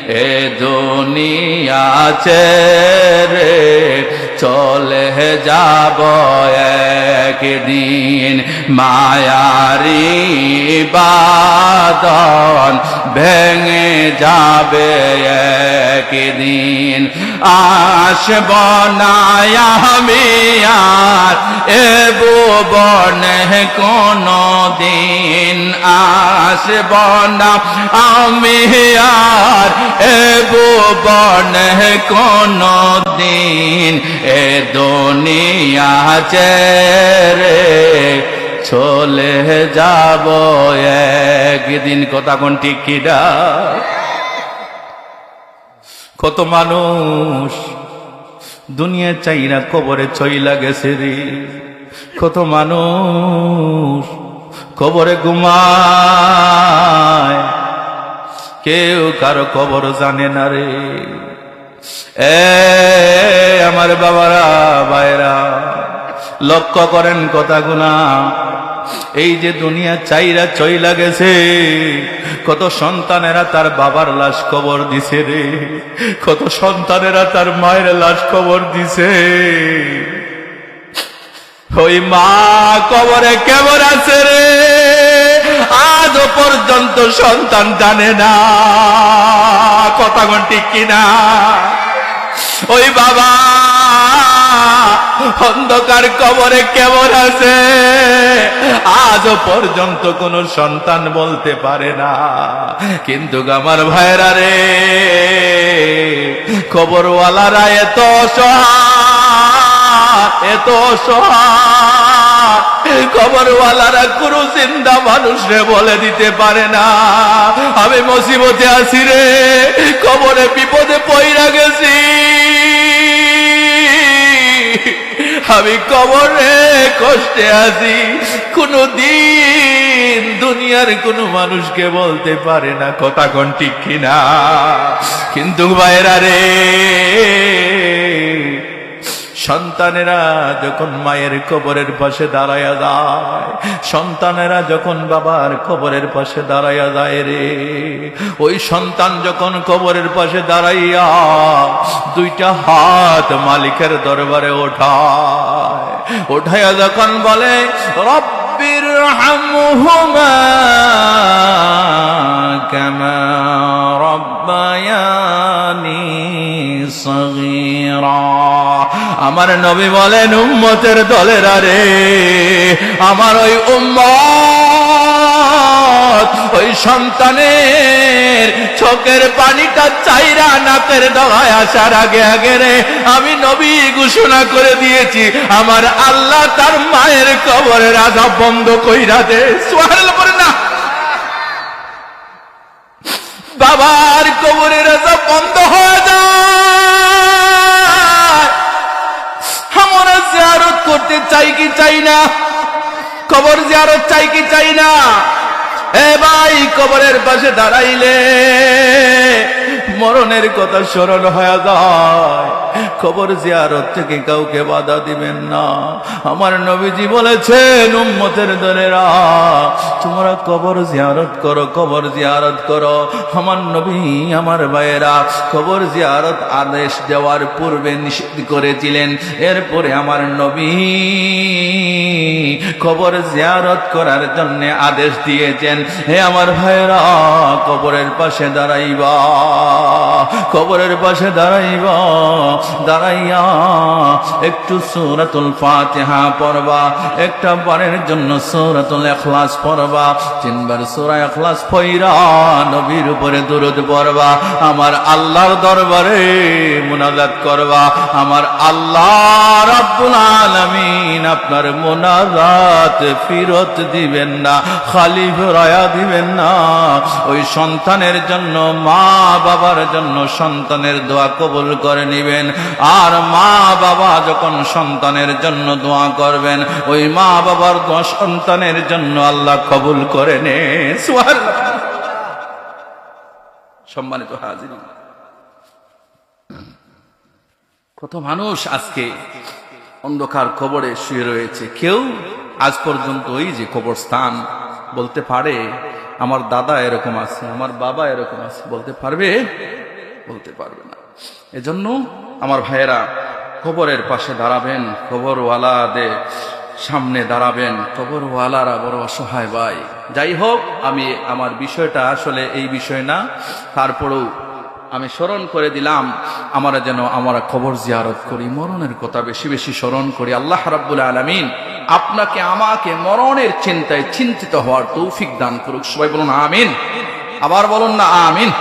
এ দুনিয়া ছেড়ে চলে যাব একদিন, মায়ারি বাঁধন ভেঙে যাবে একদিন। আসব না আমি আর এ ভুবনে কোনো দিন, আসব না আমি আর এ ভুবনে কোনো দিন, এ দুনিয়া ছেড়ে চলে যাব একদিন। কথা কোন ঠিক কিনা? কত মানুষ দুনিয়া চাইরা কবরে চইলা গেছে রে, কত মানুষ কবরে ঘুমায়, কেউ কারো কবর জানে না রে। আমার বাবারা ভাইরা লক্ষ্য করেন কথাগুলা। এই যে দুনিয়া চাইরা চইলা গেছে, কত সন্তানেরা তার বাবার লাশ কবর দিছে রে, কত সন্তানেরা তার মায়ের লাশ কবর দিছে। ওই মা কবরে কেমন আছে রে, আজও পর্যন্ত সন্তান জানে না। কথা কোন ঠিক কিনা? ওই বাবা অন্ধকার কবরে কেমন আছে, আজও পর্যন্ত কোন সন্তান বলতে পারে না। কিন্তু আমার ভাইরা রে, কবরওয়ালারা এত অসহায়, এত অসহায়, কবরওয়ালারা কোনো জিন্দা মানুষরে বলে দিতে পারে না আমি মুসিবতে আছি রে, কবরে বিপদে পইরা গেছি, আমি কবরে কষ্টে আছি। কোনো দিন দুনিয়ার কোনো মানুষকে বলতে পারে না। কথা কোন ঠিক কিনা? কিন্তু ভাইরা রে, সন্তানেরা যখন মায়ের কবরের পাশে দাঁড়ায়া যায়, সন্তানেরা যখন বাবার কবরের পাশে দাঁড়ায়া যায় রে, ওই সন্তান যখন কবরের পাশে দাঁড়াইয়া দুইটা হাত মালিকের দরবারে ওঠায়া যখন বলে রব্বির হামহুমা কামা রব্বায়ানি সগীরা, আমার নবী বলেন উম্মতের দলেরা রে, আমার ওই উম্মত ওই সন্তানের চোখের পানিটা চাইরা নাকের ডগায় আসার আগে আগে রে, আমি নবী ঘোষণা করে দিয়েছি আমার আল্লাহ তার মায়ের কবরের আযাব বন্ধ কইরা দে। সুবহানাল্লাহ পড়ে না? বাবার কবরের আযাব বন্ধ হয়ে যায়। আমরা জিয়ারত করতে চাই কি চাই না? কবর জিয়ারত চাই কি চাই না? এ ভাই, কবরের পাশে দাঁড়াইলে মরণের কথা স্মরণ হয়ে যায়। কবর জিয়ারত থেকে কাউকে বাধা দিবেন না। আমার নবীজি বলেছেন উম্মতের দলেরা তোমরা কবর জিয়ারত করো, কবর জিয়ারত করো। আমার নবী আমার ভাইয়েরা কবর জিয়ারত আদেশ দেওয়ার পূর্বে নিষেধ করেছিলেন, এরপরে আমার নবী কবর জিয়ারত করার জন্য আদেশ দিয়েছেন। হে আমার ভাইয়েরা, কবরের পাশে দাঁড়াইবা, কবরের পাশে দাঁড়াইবা, দাঁড়াইয়া একটু সূরাতুল ফাতিহা পড়বা, একটা বারের জন্য সূরাতুল ইখলাস পড়বা, 3 বার সূরা ইখলাস পড়া নবীর উপরে দরুদ পড়বা, আমার আল্লাহর দরবারে মুনাজাত করবা। আমার আল্লাহ রাব্বুল আলামিন আপনার মুনাজাত ফিরত দিবেন না, খালি ফিরায়া দিবেন না। ওই সন্তানের জন্য, মা বাবার জন্য সন্তানের দোয়া কবুল করে নিবেন। আর মা বাবা যখন সন্তানের জন্য দোয়া করবেন, ওই মা বাবার দোয়া সন্তানের জন্য আল্লাহ কবুল করে নেন। সুবহানাল্লাহ। সম্মানিত হাজিরিন, কত মানুষ আজকে অন্ধকার কবরে শুয়ে রয়েছে। কেউ আজ পর্যন্ত ওই যে কবরস্থান বলতে পারে আমার দাদা এরকম আছে, আমার বাবা এরকম আছে, বলতে পারবে? বলতে পারবে না। এজন্য আমার ভাইয়েরা, কবরের পাশে দাঁড়াবেন, কবরওয়ালাদের সামনে দাঁড়াবেন। কবরওয়ালারা বড় অসহায় ভাই। যাই হোক, আমি আমার বিষয়টা আসলে এই বিষয় না, তারপরেও আমি স্মরণ করে দিলাম আমরা যেন আমরা কবর জিয়ারত করি, মরণের কথা বেশি বেশি স্মরণ করি। আল্লাহ রাব্বুল আলামিন আপনাকে আমাকে মরণের চিন্তায় চিন্তিত হওয়ার তৌফিক দান করুক। সবাই বলুন আমিন। আবার বলুন না আমিন।